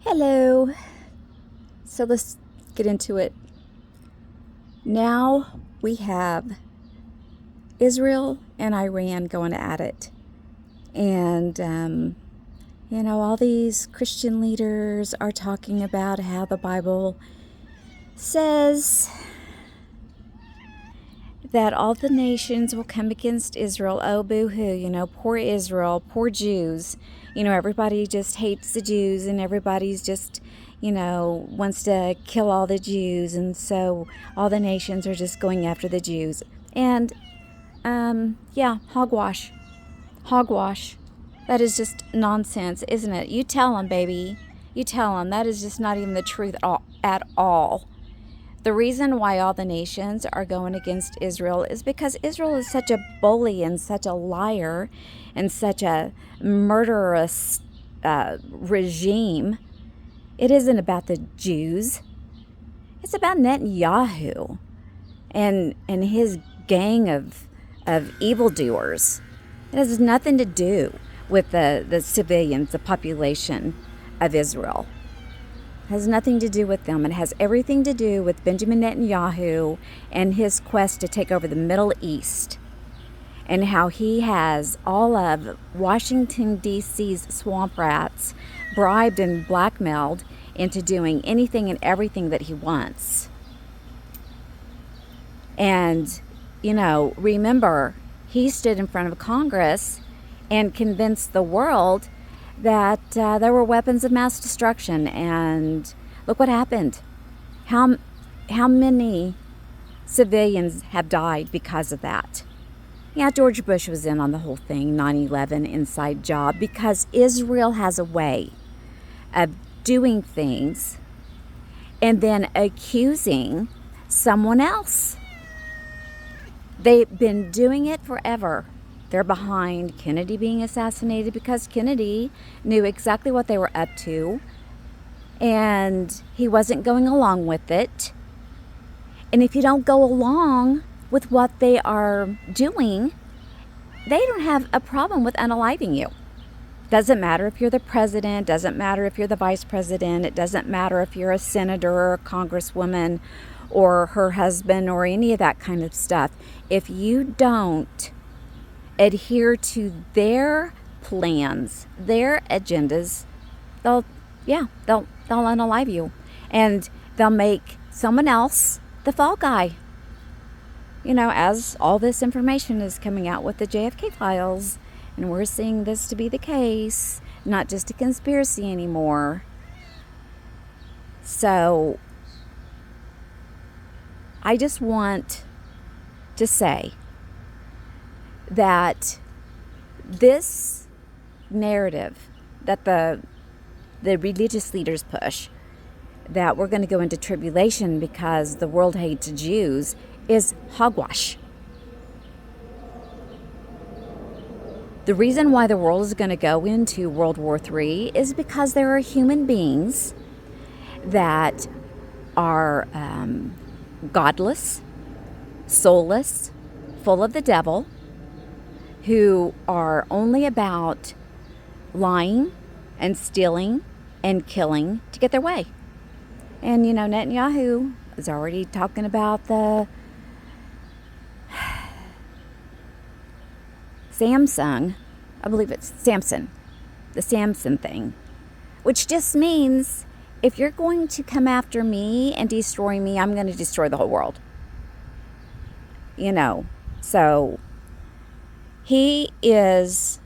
Hello. So let's get into it. Now we have Israel and Iran going at it. And, all these Christian leaders are talking about how the Bible says that all the nations will come against Israel. Oh, boo-hoo, poor Israel, poor Jews. Everybody just hates the Jews and everybody's just, wants to kill all the Jews. And so all the nations are just going after the Jews. And, hogwash. Hogwash. That is just nonsense, isn't it? You tell them, baby. You tell them. That is just not even the truth at all. The reason why all the nations are going against Israel is because Israel is such a bully and such a liar and such a murderous regime. It isn't about the Jews. It's about Netanyahu and his gang of evildoers. It has nothing to do with the civilians, the population of Israel. Has nothing to do with them. It has everything to do with Benjamin Netanyahu and his quest to take over the Middle East and how he has all of Washington, D.C.'s swamp rats bribed and blackmailed into doing anything and everything that he wants. And, remember, he stood in front of Congress and convinced the world that there were weapons of mass destruction, and look what happened. How many civilians have died because of that? Yeah, George Bush was in on the whole thing, 9/11 inside job, because Israel has a way of doing things and then accusing someone else. They've been doing it forever. They're behind Kennedy being assassinated because Kennedy knew exactly what they were up to and he wasn't going along with it. And if you don't go along with what they are doing, they don't have a problem with unaliving you. Doesn't matter if you're the president, doesn't matter if you're the vice president, it doesn't matter if you're a senator or a congresswoman or her husband or any of that kind of stuff. If you don't adhere to their plans, their agendas, they'll unalive you, and they'll make someone else the fall guy. As all this information is coming out with the JFK files, and we're seeing this to be the case, not just a conspiracy anymore. So I just want to say that this narrative that the religious leaders push, that we're going to go into tribulation because the world hates Jews, is hogwash. The reason why the world is going to go into World War III is because there are human beings that are godless, soulless, full of the devil, who are only about lying and stealing and killing to get their way. And, Netanyahu is already talking about the Samsung, I believe it's Samson, the Samson thing, which just means if you're going to come after me and destroy me, I'm going to destroy the whole world. So he is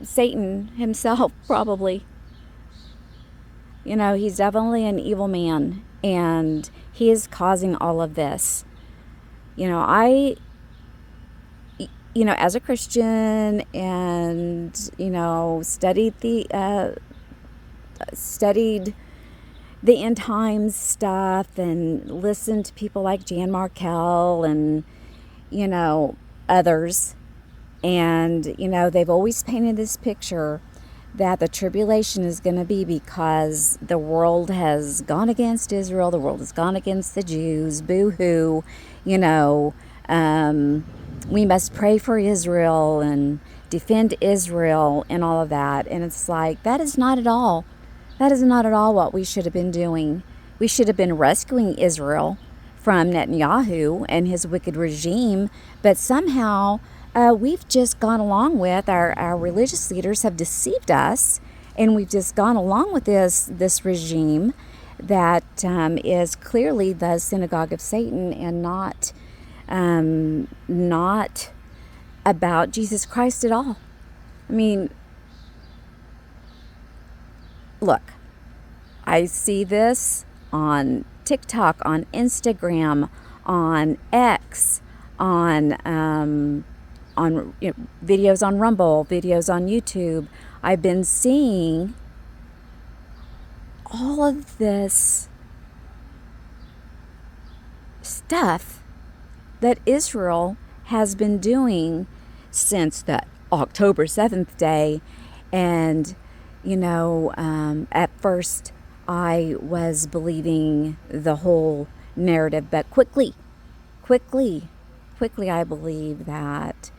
Satan himself, probably. He's definitely an evil man, and he is causing all of this. As a Christian and, studied the end times stuff and listened to people like Jan Markell and, others. And, they've always painted this picture that the tribulation is going to be because the world has gone against Israel, the world has gone against the Jews, boo-hoo, we must pray for Israel and defend Israel and all of that. And it's like, that is not at all what we should have been doing. We should have been rescuing Israel from Netanyahu and his wicked regime, but somehow we've just gone along with, our religious leaders have deceived us, and we've just gone along with this regime that is clearly the synagogue of Satan, and not about Jesus Christ at all. I mean, look, I see this on TikTok, on Instagram, on X, on videos on Rumble, videos on YouTube. I've been seeing all of this stuff that Israel has been doing since the October 7th day. And, at first I was believing the whole narrative, but quickly I believe that,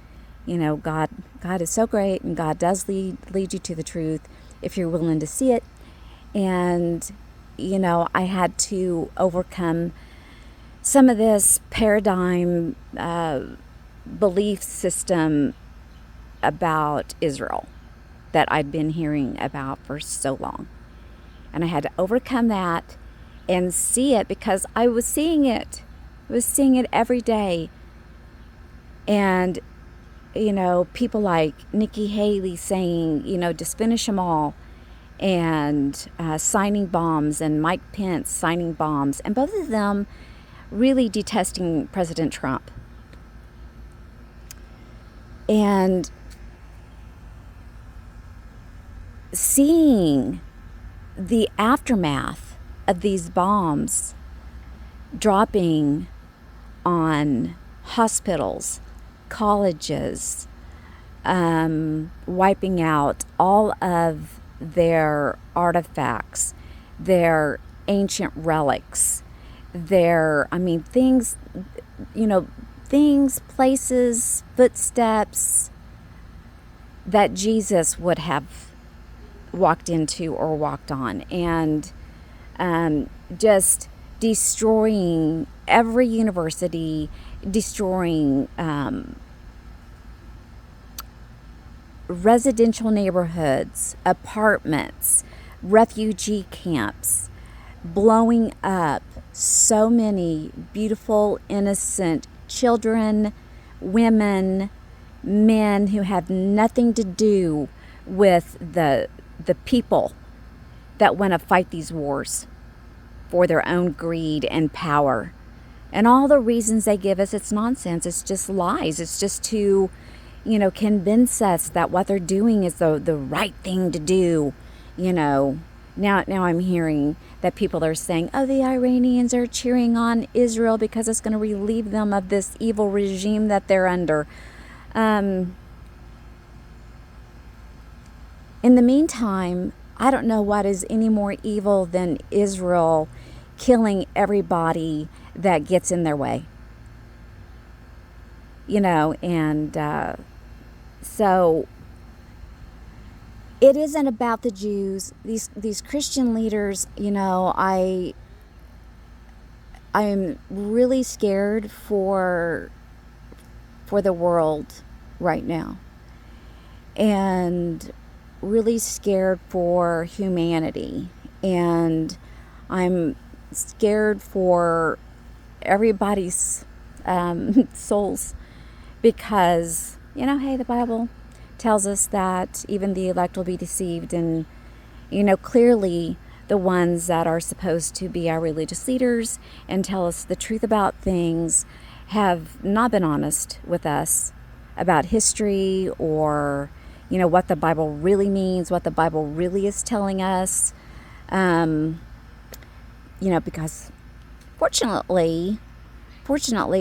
God is so great, and God does lead you to the truth if you're willing to see it. And, I had to overcome some of this paradigm belief system about Israel that I'd been hearing about for so long. And I had to overcome that and see it, because I was seeing it. I was seeing it every day. And, people like Nikki Haley saying, just finish them all, and signing bombs, and Mike Pence signing bombs, and both of them really detesting President Trump. And seeing the aftermath of these bombs dropping on hospitals, colleges, wiping out all of their artifacts, their ancient relics, things, places, footsteps that Jesus would have walked into or walked on, and just destroying every university, destroying residential neighborhoods, apartments, refugee camps, blowing up so many beautiful, innocent children, women, men who have nothing to do with the people that want to fight these wars for their own greed and power. And all the reasons they give us, it's nonsense. It's just lies. It's just to, convince us that what they're doing is the right thing to do. Now I'm hearing that people are saying, oh, the Iranians are cheering on Israel because it's going to relieve them of this evil regime that they're under. In the meantime, I don't know what is any more evil than Israel killing everybody that gets in their way. So it isn't about the Jews. These Christian leaders, I am really scared for the world right now, and really scared for humanity, and I'm scared for everybody's souls, because hey, the Bible tells us that even the elect will be deceived, and clearly the ones that are supposed to be our religious leaders and tell us the truth about things have not been honest with us about history, or what the Bible really means, what the Bible really is telling us. Because fortunately,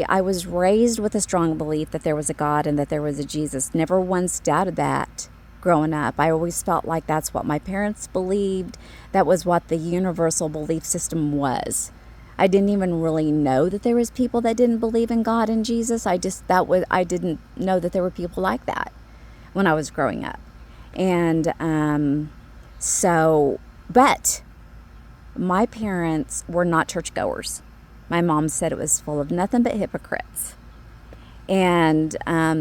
I was raised with a strong belief that there was a God and that there was a Jesus. Never once doubted that growing up. I always felt like that's what my parents believed. That was what the universal belief system was. I didn't even really know that there was people that didn't believe in God and Jesus. I didn't know that there were people like that. when I was growing up. And but my parents were not churchgoers. My mom said it was full of nothing but hypocrites. And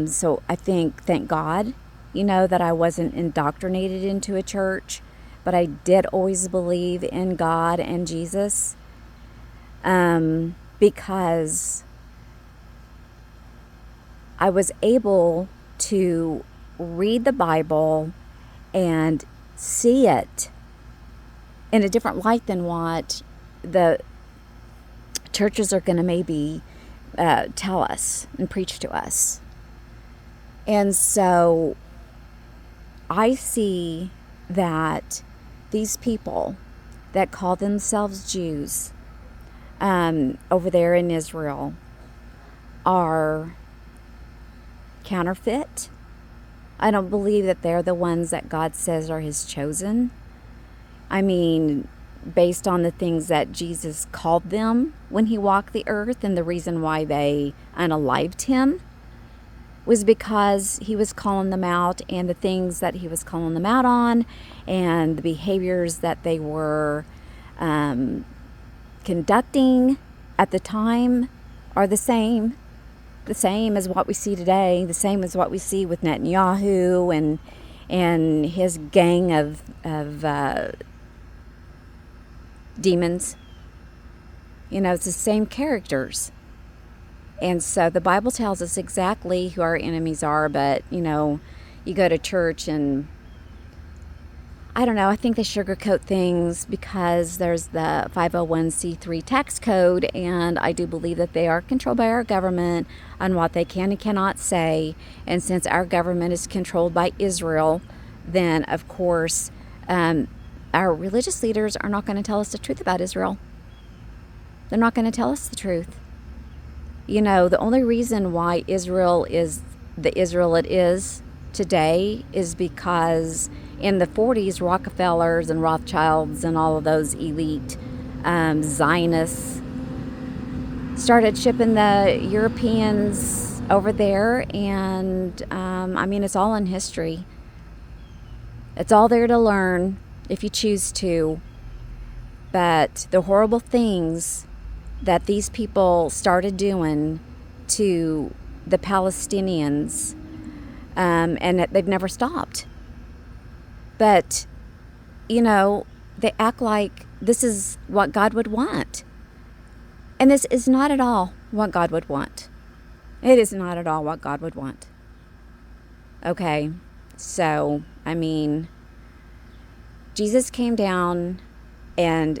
so I think, thank God, that I wasn't indoctrinated into a church, but I did always believe in God and Jesus, because I was able to read the Bible and see it in a different light than what the churches are going to maybe tell us and preach to us. And so I see that these people that call themselves Jews over there in Israel are counterfeit. I don't believe that they're the ones that God says are his chosen. I mean, based on the things that Jesus called them when he walked the earth, and the reason why they unalived him was because he was calling them out, and the things that he was calling them out on and the behaviors that they were conducting at the time are the same as what we see today, the same as what we see with Netanyahu and his gang of demons. It's the same characters. And so the Bible tells us exactly who our enemies are, but, you go to church and, I don't know, I think they sugarcoat things because there's the 501c3 tax code, and I do believe that they are controlled by our government on what they can and cannot say. And since our government is controlled by Israel, then, of course, our religious leaders are not going to tell us the truth about Israel. They're not going to tell us the truth. The only reason why Israel is the Israel it is today is because in the 40s, Rockefellers and Rothschilds and all of those elite Zionists started shipping the Europeans over there. And, it's all in history. It's all there to learn if you choose to. But the horrible things that these people started doing to the Palestinians, and that they've never stopped. But, they act like this is what God would want. And this is not at all what God would want. It is not at all what God would want. Okay, so, Jesus came down and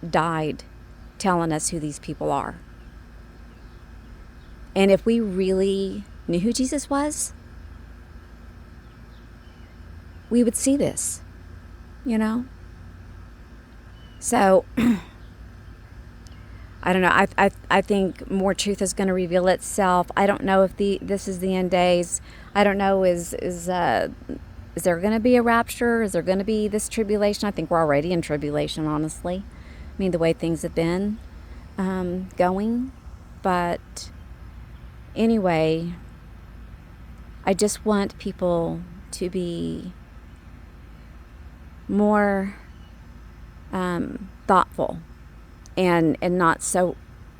died telling us who these people are. And if we really knew who Jesus was, we would see this, So, I don't know. I think more truth is going to reveal itself. I don't know if this is the end days. I don't know. Is there going to be a rapture? Is there going to be this tribulation? I think we're already in tribulation, honestly. The way things have been going. But anyway, I just want people to be more thoughtful and not so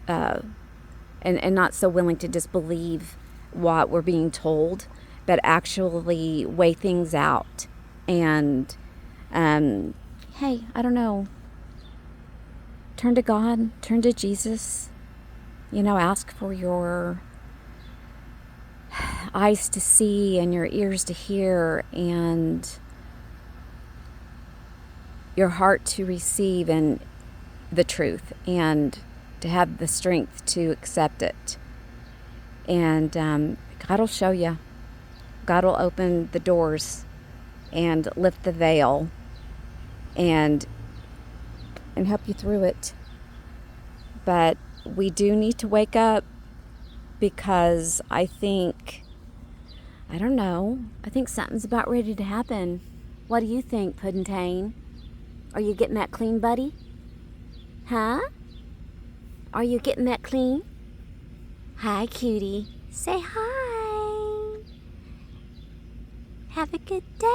and not so willing to disbelieve what we're being told, but actually weigh things out. And hey, I don't know. Turn to God, turn to Jesus, ask for your eyes to see and your ears to hear and your heart to receive and the truth and to have the strength to accept it. And God will show you. God will open the doors and lift the veil and help you through it. But we do need to wake up, because I think something's about ready to happen. What do you think, Puddintane? Are you getting that clean, buddy? Huh? Are you getting that clean? Hi, cutie. Say hi. Have a good day.